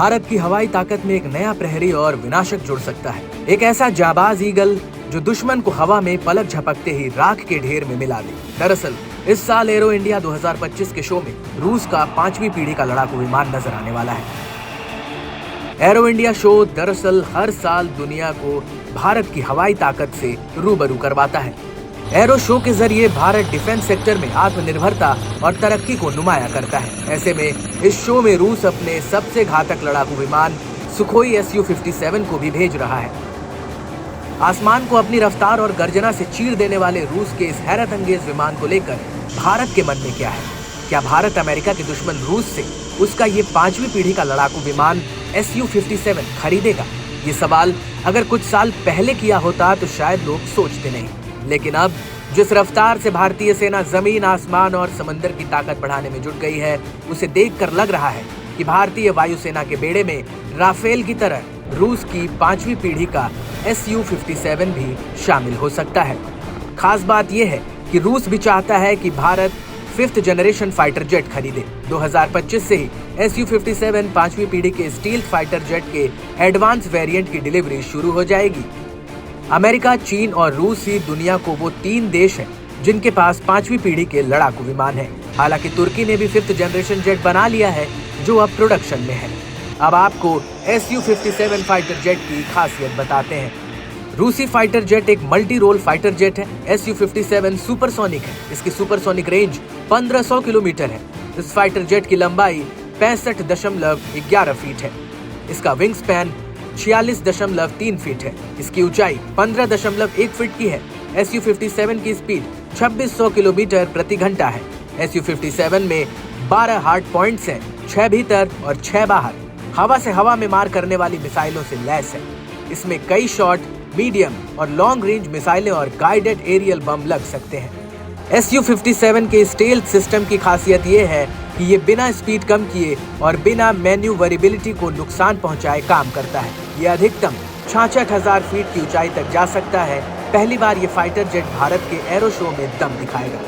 भारत की हवाई ताकत में एक नया प्रहरी और विनाशक जुड़ सकता है। एक ऐसा जाबाज ईगल जो दुश्मन को हवा में पलक झपकते ही राख के ढेर में मिला दे। दरअसल इस साल एरो इंडिया 2025 के शो में रूस का 5वीं पीढ़ी का लड़ाकू विमान नजर आने वाला है। एरो इंडिया शो दरअसल हर साल दुनिया को भारत की हवाई ताकत से रूबरू करवाता है। एरो शो के जरिए भारत डिफेंस सेक्टर में आत्मनिर्भरता और तरक्की को नुमाया करता है। ऐसे में इस शो में रूस अपने सबसे घातक लड़ाकू विमान सुखोई Su-57 को भी भेज रहा है। आसमान को अपनी रफ्तार और गर्जना से चीर देने वाले रूस के इस हैरत अंगेज विमान को लेकर भारत के मन में क्या है? क्या भारत अमेरिका के दुश्मन रूस से उसका ये 5वीं पीढ़ी का लड़ाकू विमान Su-57 खरीदेगा? ये सवाल अगर कुछ साल पहले किया होता तो शायद लोग सोचते नहीं, लेकिन अब जिस रफ्तार से भारतीय सेना जमीन, आसमान और समंदर की ताकत बढ़ाने में जुट गई है, उसे देखकर लग रहा है कि भारतीय वायुसेना के बेड़े में राफेल की तरह रूस की 5वीं पीढ़ी का Su-57 भी शामिल हो सकता है। खास बात यह है कि रूस भी चाहता है कि Bharat 5th generation fighter jet खरीदे। 2025 से ही Su-57 5वीं पीढ़ी के स्टील्थ फाइटर जेट के एडवांस वेरिएंट की डिलीवरी शुरू हो जाएगी। अमेरिका, चीन और रूस ही दुनिया को वो 3 देश हैं जिनके पास 5वीं पीढ़ी के लड़ाकू विमान हैं। हालांकि तुर्की ने भी 5th जनरेशन जेट बना लिया है जो अब प्रोडक्शन में है। अब आपको Su-57 फाइटर जेट की खासियत बताते हैं। रूसी फाइटर जेट एक मल्टी रोल फाइटर जेट है। Su-57 सुपरसोनिक है। इसकी सुपरसोनिक रेंज 1500 किलोमीटर है। इस फाइटर जेट की लंबाई 65.11 फीट है। इसका विंग स्पैन 46.3 फीट है। इसकी ऊंचाई 15.1 फीट की है। Su-57 की स्पीड 2600 किलोमीटर प्रति घंटा है। Su-57 में 12 हार्ड पॉइंट्स हैं, 6 भीतर और 6 बाहर। हवा से हवा में मार करने वाली मिसाइलों से लैस है। इसमें कई शॉर्ट, मीडियम और लॉन्ग रेंज मिसाइलें और गाइडेड एरियल बम लग सकते हैं। Su-57 के स्टेल्थ सिस्टम की खासियत ये है कि ये बिना स्पीड कम किए और बिना मैन्यूवरेबिलिटी को नुकसान पहुंचाए काम करता है। ये अधिकतम 66,000 फीट की ऊंचाई तक जा सकता है। पहली बार ये फाइटर जेट भारत के एरो शो में दम दिखाएगा।